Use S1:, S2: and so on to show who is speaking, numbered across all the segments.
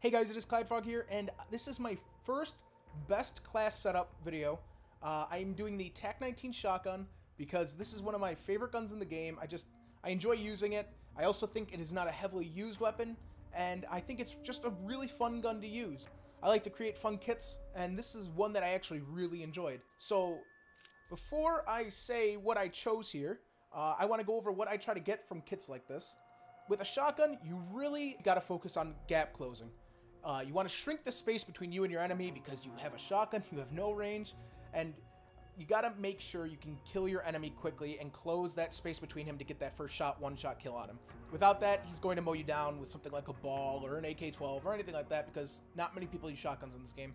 S1: Hey guys, it is Frog here, and this is my first best class setup video. I'm doing the Tac-19 shotgun because this is one of my favorite guns in the game. I enjoy using it. I also think it is not a heavily used weapon, and I think it's just a really fun gun to use. I like to create fun kits, and this is one that I actually really enjoyed. So, before I say what I chose here, I want to go over what I try to get from kits like this. With a shotgun, you really got to focus on gap closing. You want to shrink the space between you and your enemy because you have a shotgun, you have no range, and you got to make sure you can kill your enemy quickly and close that space between him to get that first shot, one-shot kill on him. Without that, he's going to mow you down with something like a ball or an AK-12 or anything like that because not many people use shotguns in this game.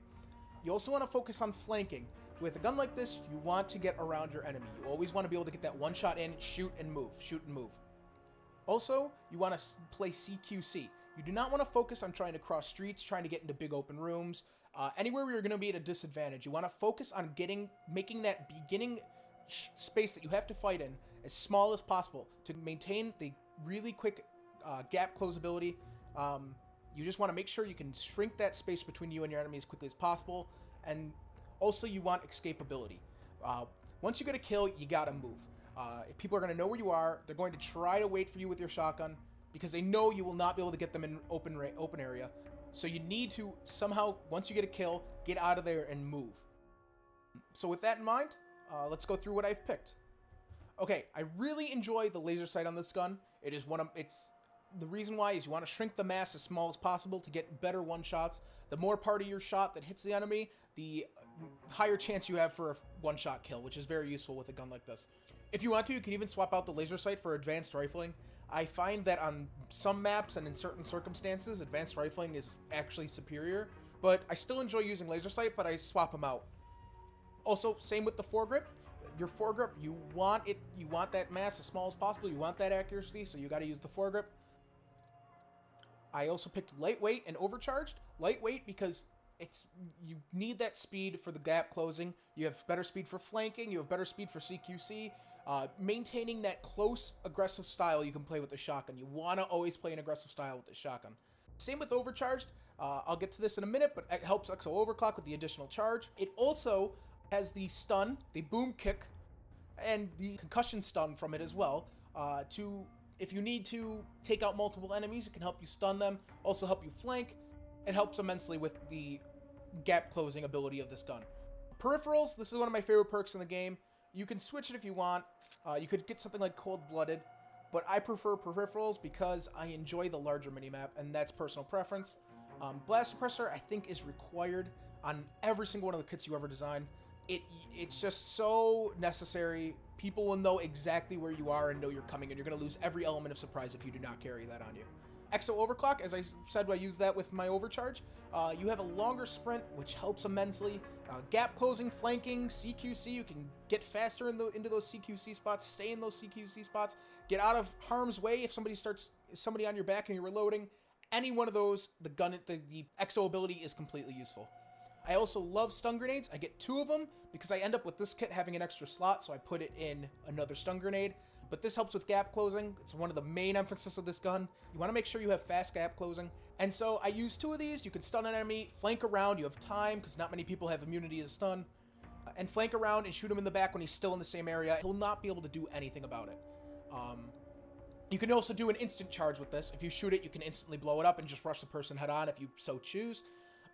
S1: You also want to focus on flanking. With a gun like this, you want to get around your enemy. You always want to be able to get that one shot in, shoot and move, shoot and move. Also, you want to play CQC. You do not want to focus on trying to cross streets, trying to get into big open rooms, anywhere where you're going to be at a disadvantage. You want to focus on making that beginning space that you have to fight in as small as possible to maintain the really quick gap close ability. You just want to make sure you can shrink that space between you and your enemy as quickly as possible, and also you want escapability. Once you get a kill, you got to move. If people are going to know where you are, they're going to try to wait for you with your shotgun because they know you will not be able to get them in open area. So you need to somehow, once you get a kill, get out of there and move. So with that in mind, let's go through what I've picked. Okay, I really enjoy the laser sight on this gun. The reason why is you want to shrink the mass as small as possible to get better one-shots. The more part of your shot that hits the enemy, the higher chance you have for a one-shot kill, which is very useful with a gun like this. If you want to, you can even swap out the laser sight for advanced rifling. I find that on some maps and in certain circumstances, advanced rifling is actually superior, but I still enjoy using laser sight, but I swap them out. Also, same with the foregrip. Your foregrip, you want that mass as small as possible, you want that accuracy, so you got to use the foregrip. I also picked lightweight and overcharged. Lightweight because you need that speed for the gap closing. You have better speed for flanking. You have better speed for CQC. Maintaining that close, aggressive style you can play with the shotgun. You want to always play an aggressive style with the shotgun. Same with overcharged. I'll get to this in a minute, but it helps XO overclock with the additional charge. It also has the stun, the boom kick, and the concussion stun from it as well if you need to take out multiple enemies, it can help you stun them, also help you flank. It helps immensely with the gap closing ability of this gun. Peripherals, this is one of my favorite perks in the game. You can switch it if you want. You could get something like Cold-Blooded, but I prefer peripherals because I enjoy the larger minimap, and that's personal preference. Blast Suppressor, I think, is required on every single one of the kits you ever design. It's just so necessary. People will know exactly where you are and know you're coming, and you're going to lose every element of surprise if you do not carry that on you. XO Overclock, as I said, I use that with my overcharge. You have a longer sprint, which helps immensely. Gap closing, flanking, CQC, you can get faster into those CQC spots, stay in those CQC spots, get out of harm's way if somebody on your back and you're reloading. Any one of those, the XO ability is completely useful. I also love stun grenades. I get 2 of them because I end up with this kit having an extra slot, so I put it in another stun grenade. But this helps with gap closing. It's one of the main emphasis of this gun. You want to make sure you have fast gap closing. And so I use 2 of these. You can stun an enemy, flank around. You have time because not many people have immunity to stun. And flank around and shoot him in the back when he's still in the same area. He'll not be able to do anything about it. You can also do an instant charge with this. If you shoot it, you can instantly blow it up and just rush the person head on if you so choose.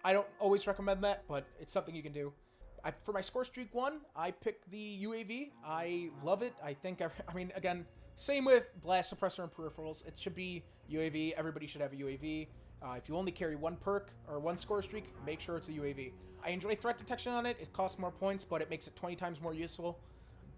S1: I don't always recommend that, but it's something you can do. For my Scorestreak 1, I picked the UAV. I love it. I mean, again, same with Blast Suppressor and peripherals. It should be UAV. Everybody should have a UAV. If you only carry 1 perk or 1 Scorestreak, make sure it's a UAV. I enjoy threat detection on it. It costs more points, but it makes it 20 times more useful.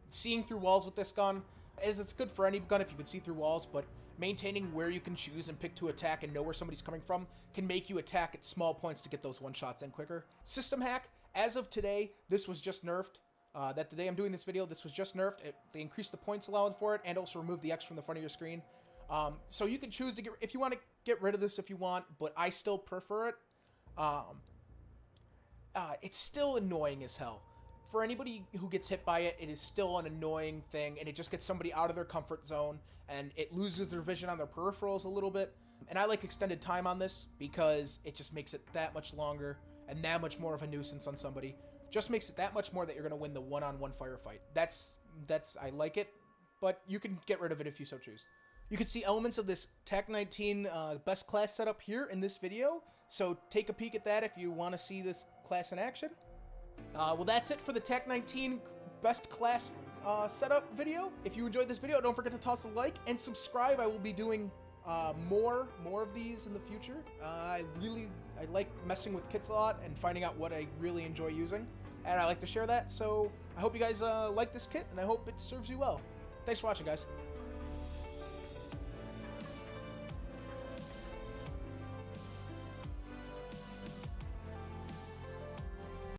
S1: Seeing through walls with this gun it's good for any gun if you can see through walls, but maintaining where you can choose and pick to attack and know where somebody's coming from can make you attack at small points to get those one-shots in quicker. System hack, as of today, this was just nerfed. That the day I'm doing this video, this was just nerfed. They increased the points allowance for it and also removed the X from the front of your screen. So you can choose to if you want to get rid of this if you want, but I still prefer it. It's still annoying as hell. For anybody who gets hit by it, it is still an annoying thing, and it just gets somebody out of their comfort zone, and it loses their vision on their peripherals a little bit. And I like extended time on this because it just makes it that much longer and that much more of a nuisance on somebody. Just makes it that much more that you're going to win the one-on-one firefight. I like it, but you can get rid of it if you so choose. You can see elements of this Tac-19 best class setup here in this video, so take a peek at that if you want to see this class in action. Well, that's it for the Tac-19 best class setup video. If you enjoyed this video, don't forget to toss a like and subscribe. I will be doing more of these in the future. I like messing with kits a lot and finding out what I really enjoy using, and I like to share that. So I hope you guys like this kit, and I hope it serves you well. Thanks for watching, guys.